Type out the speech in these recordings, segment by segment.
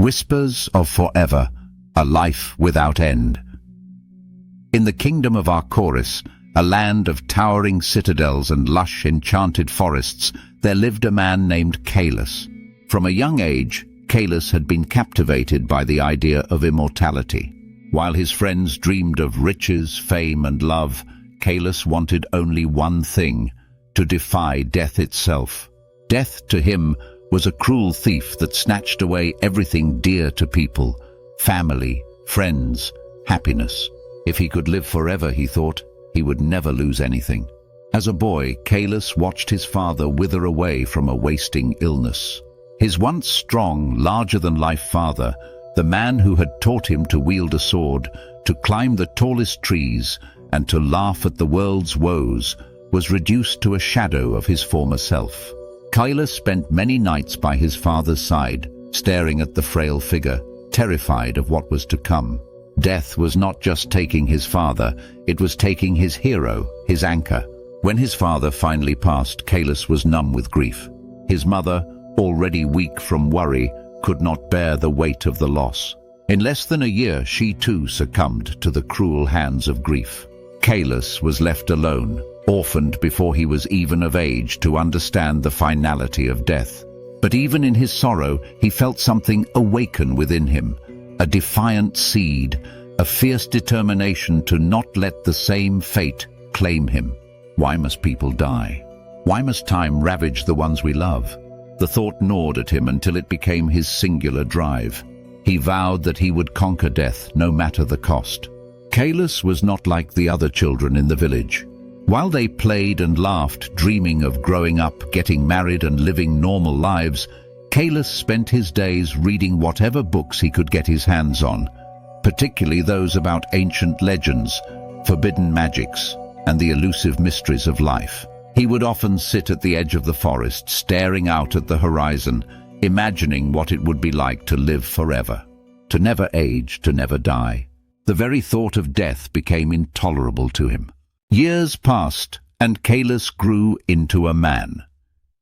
Whispers of Forever, a life without end. In the kingdom of Arcoris, a land of towering citadels and lush enchanted forests, there lived a man named Caelus. From a young age, Caelus had been captivated by the idea of immortality. While his friends dreamed of riches, fame, and love, Caelus wanted only one thing: to defy death itself. Death, to him, was a cruel thief that snatched away everything dear to people: family, friends, happiness. If he could live forever, he thought, he would never lose anything. As a boy, Caelus watched his father wither away from a wasting illness. His once strong, larger-than-life father, the man who had taught him to wield a sword, to climb the tallest trees, and to laugh at the world's woes, was reduced to a shadow of his former self. Caelus spent many nights by his father's side, staring at the frail figure, terrified of what was to come. Death was not just taking his father, it was taking his hero, his anchor. When his father finally passed, Caelus was numb with grief. His mother, already weak from worry, could not bear the weight of the loss. In less than a year, she too succumbed to the cruel hands of grief. Caelus was left alone, orphaned before he was even of age to understand the finality of death. But even in his sorrow, he felt something awaken within him, a defiant seed, a fierce determination to not let the same fate claim him. Why must people die? Why must time ravage the ones we love? The thought gnawed at him until it became his singular drive. He vowed that he would conquer death, no matter the cost. Caelus was not like the other children in the village. While they played and laughed, dreaming of growing up, getting married, and living normal lives, Caelus spent his days reading whatever books he could get his hands on, particularly those about ancient legends, forbidden magics, and the elusive mysteries of life. He would often sit at the edge of the forest, staring out at the horizon, imagining what it would be like to live forever, to never age, to never die. The very thought of death became intolerable to him. Years passed, and Caelus grew into a man.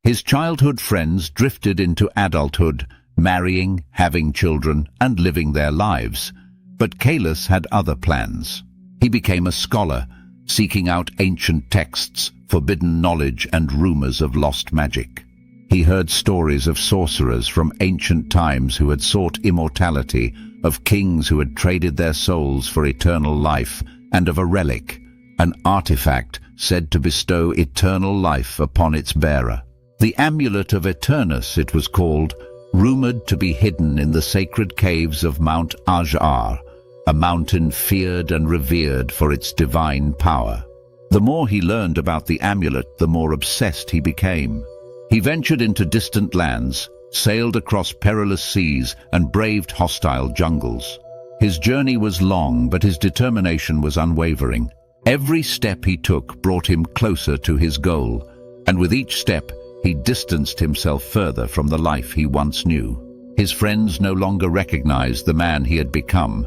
His childhood friends drifted into adulthood, marrying, having children, and living their lives. But Caelus had other plans. He became a scholar, seeking out ancient texts, forbidden knowledge, and rumors of lost magic. He heard stories of sorcerers from ancient times who had sought immortality, of kings who had traded their souls for eternal life, and of a relic, an artifact said to bestow eternal life upon its bearer. The amulet of Eternus, it was called, rumored to be hidden in the sacred caves of Mount Ajar, a mountain feared and revered for its divine power. The more he learned about the amulet, the more obsessed he became. He ventured into distant lands, sailed across perilous seas, and braved hostile jungles. His journey was long, but his determination was unwavering. Every step he took brought him closer to his goal, and with each step he distanced himself further from the life he once knew. His friends no longer recognized the man he had become,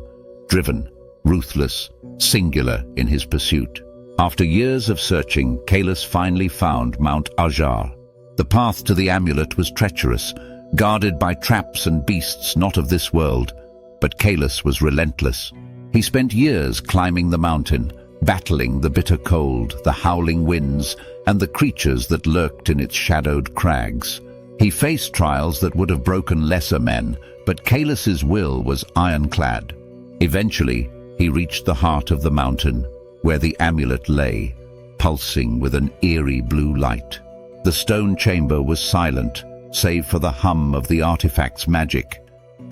driven, ruthless, singular in his pursuit. After years of searching, Caelus finally found Mount Ajar. The path to the amulet was treacherous, guarded by traps and beasts not of this world, but Caelus was relentless. He spent years climbing the mountain, battling the bitter cold, the howling winds, and the creatures that lurked in its shadowed crags. He faced trials that would have broken lesser men, but Caelus's will was ironclad. Eventually, he reached the heart of the mountain, where the amulet lay, pulsing with an eerie blue light. The stone chamber was silent, save for the hum of the artifact's magic,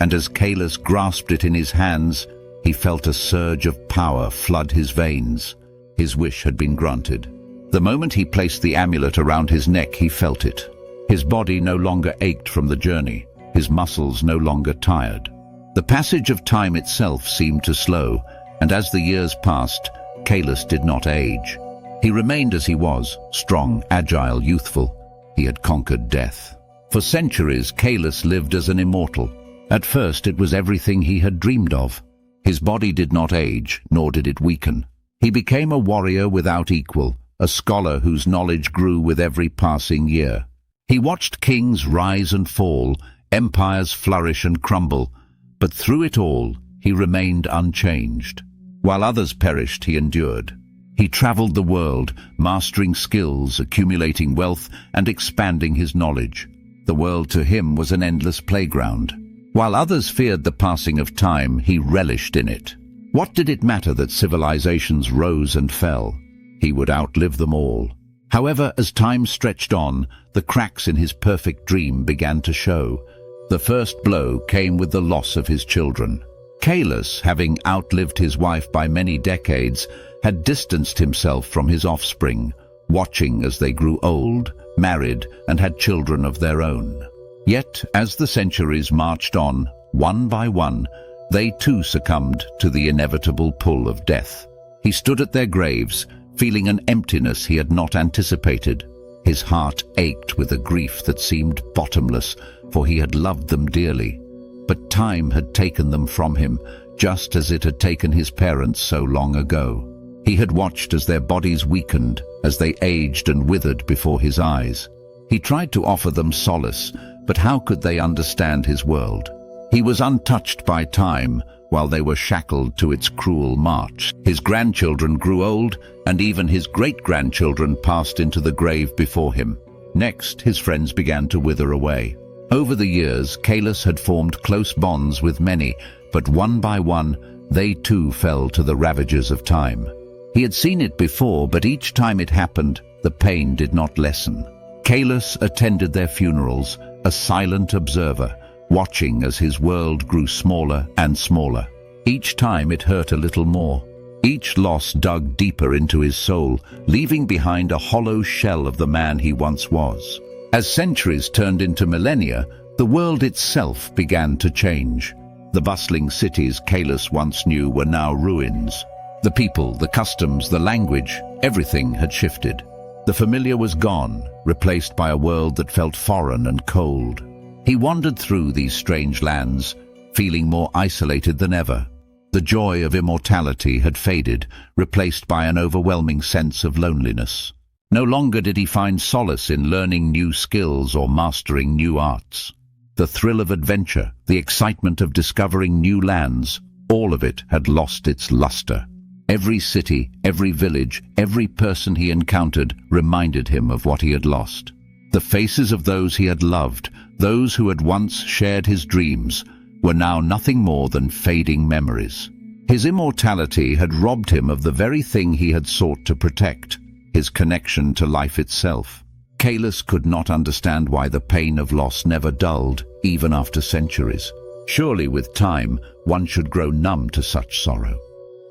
and as Caelus grasped it in his hands, he felt a surge of power flood his veins. His wish had been granted. The moment he placed the amulet around his neck, he felt it. His body no longer ached from the journey, his muscles no longer tired. The passage of time itself seemed to slow, and as the years passed, Caelus did not age. He remained as he was, strong, agile, youthful. He had conquered death. For centuries, Caelus lived as an immortal. At first, it was everything he had dreamed of. His body did not age, nor did it weaken. He became a warrior without equal, a scholar whose knowledge grew with every passing year. He watched kings rise and fall, empires flourish and crumble, But through it all, he remained unchanged. While others perished, he endured. He traveled the world, mastering skills, accumulating wealth, and expanding his knowledge. The world to him was an endless playground. While others feared the passing of time, he relished in it. What did it matter that civilizations rose and fell? He would outlive them all. However, as time stretched on, the cracks in his perfect dream began to show. The first blow came with the loss of his children. Caelus, having outlived his wife by many decades, had distanced himself from his offspring, watching as they grew old, married, and had children of their own. Yet, as the centuries marched on, one by one, they too succumbed to the inevitable pull of death. He stood at their graves, feeling an emptiness he had not anticipated. His heart ached with a grief that seemed bottomless, for he had loved them dearly. But time had taken them from him, just as it had taken his parents so long ago. He had watched as their bodies weakened, as they aged and withered before his eyes. He tried to offer them solace, but how could they understand his world? He was untouched by time, while they were shackled to its cruel march. His grandchildren grew old, and even his great-grandchildren passed into the grave before him. Next, his friends began to wither away. Over the years, Caelus had formed close bonds with many, but one by one, they too fell to the ravages of time. He had seen it before, but each time it happened, the pain did not lessen. Caelus attended their funerals, a silent observer, watching as his world grew smaller and smaller. Each time it hurt a little more. Each loss dug deeper into his soul, leaving behind a hollow shell of the man he once was. As centuries turned into millennia, the world itself began to change. The bustling cities Caelus once knew were now ruins. The people, the customs, the language, everything had shifted. The familiar was gone, replaced by a world that felt foreign and cold. He wandered through these strange lands, feeling more isolated than ever. The joy of immortality had faded, replaced by an overwhelming sense of loneliness. No longer did he find solace in learning new skills or mastering new arts. The thrill of adventure, the excitement of discovering new lands, all of it had lost its luster. Every city, every village, every person he encountered reminded him of what he had lost. The faces of those he had loved, those who had once shared his dreams, were now nothing more than fading memories. His immortality had robbed him of the very thing he had sought to protect, his connection to life itself. Caelus could not understand why the pain of loss never dulled, even after centuries. Surely with time, one should grow numb to such sorrow.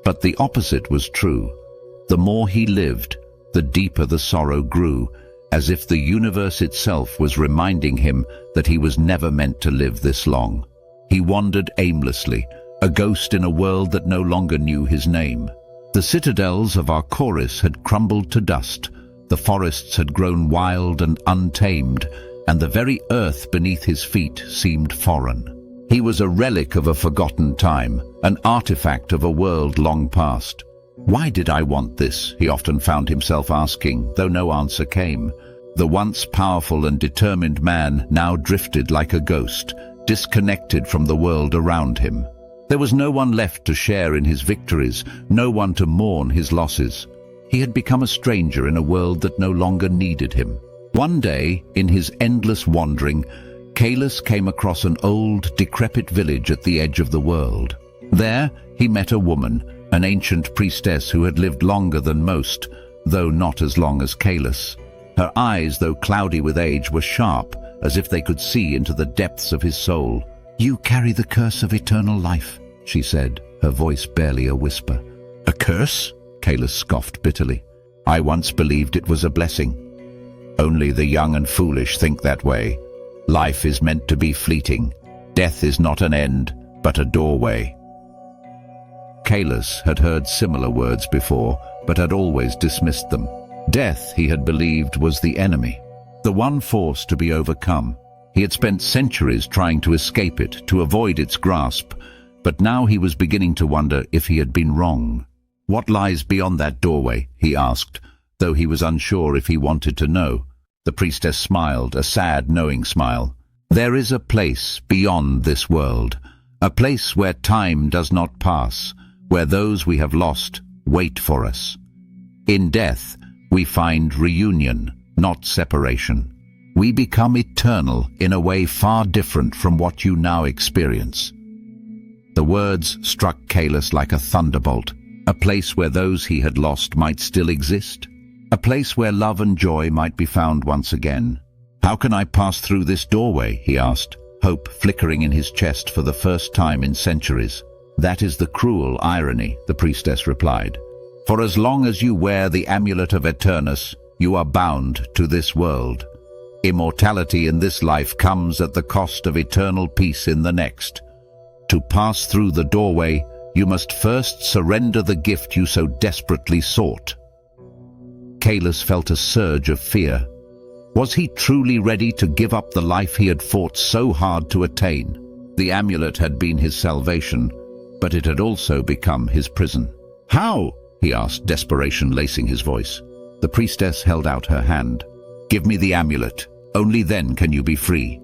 But the opposite was true. The more he lived, the deeper the sorrow grew, as if the universe itself was reminding him that he was never meant to live this long. He wandered aimlessly, a ghost in a world that no longer knew his name. The citadels of Arcoris had crumbled to dust, the forests had grown wild and untamed, and the very earth beneath his feet seemed foreign. He was a relic of a forgotten time, an artifact of a world long past. Why did I want this? He often found himself asking, though no answer came. The once powerful and determined man now drifted like a ghost, disconnected from the world around him. There was no one left to share in his victories, no one to mourn his losses. He had become a stranger in a world that no longer needed him. One day, in his endless wandering, Caelus came across an old, decrepit village at the edge of the world. There, he met a woman, an ancient priestess who had lived longer than most, though not as long as Caelus. Her eyes, though cloudy with age, were sharp, as if they could see into the depths of his soul. "You carry the curse of eternal life," she said, her voice barely a whisper. "A curse?" Caelus scoffed bitterly. "I once believed it was a blessing. Only the young and foolish think that way. Life is meant to be fleeting. Death is not an end, but a doorway." Caelus had heard similar words before, but had always dismissed them. Death, he had believed, was the enemy, the one force to be overcome. He had spent centuries trying to escape it, to avoid its grasp, but now he was beginning to wonder if he had been wrong. "What lies beyond that doorway?" he asked, though he was unsure if he wanted to know. The priestess smiled, a sad, knowing smile. "There is a place beyond this world, a place where time does not pass, where those we have lost wait for us. In death, we find reunion, not separation. We become eternal in a way far different from what you now experience. The words struck Caelus like a thunderbolt. A place where those he had lost might still exist. A place where love and joy might be found once again. "How can I pass through this doorway?" he asked, hope flickering in his chest for the first time in centuries. "That is the cruel irony," the priestess replied. "For as long as you wear the amulet of Eternus, you are bound to this world. Immortality in this life comes at the cost of eternal peace in the next. To pass through the doorway, you must first surrender the gift you so desperately sought." Caelus felt a surge of fear. Was he truly ready to give up the life he had fought so hard to attain? The amulet had been his salvation, but it had also become his prison. "How?" he asked, desperation lacing his voice. The priestess held out her hand. "Give me the amulet. Only then can you be free."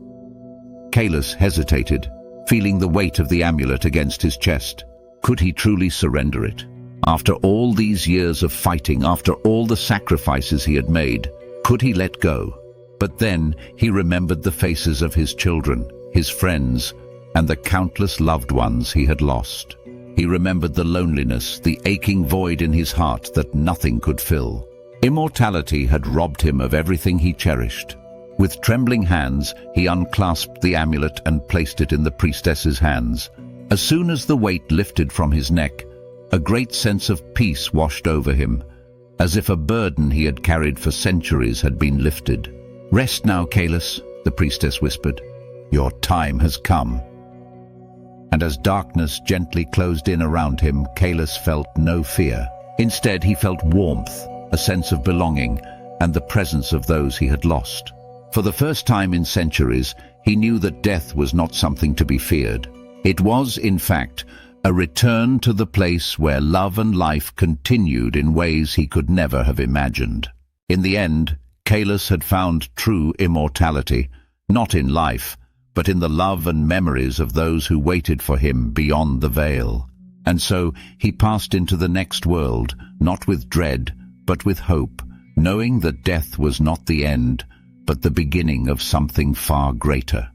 Caelus hesitated, feeling the weight of the amulet against his chest. Could he truly surrender it? After all these years of fighting, after all the sacrifices he had made, could he let go? But then he remembered the faces of his children, his friends, and the countless loved ones he had lost. He remembered the loneliness, the aching void in his heart that nothing could fill. Immortality had robbed him of everything he cherished. With trembling hands, he unclasped the amulet and placed it in the priestess's hands. As soon as the weight lifted from his neck, a great sense of peace washed over him, as if a burden he had carried for centuries had been lifted. "Rest now, Caelus," the priestess whispered. "Your time has come." And as darkness gently closed in around him, Caelus felt no fear. Instead, he felt warmth, a sense of belonging, and the presence of those he had lost. For the first time in centuries, he knew that death was not something to be feared. It was, in fact, a return to the place where love and life continued in ways he could never have imagined. In the end, Caelus had found true immortality, not in life, but in the love and memories of those who waited for him beyond the veil. And so he passed into the next world, not with dread, but with hope, knowing that death was not the end, but the beginning of something far greater.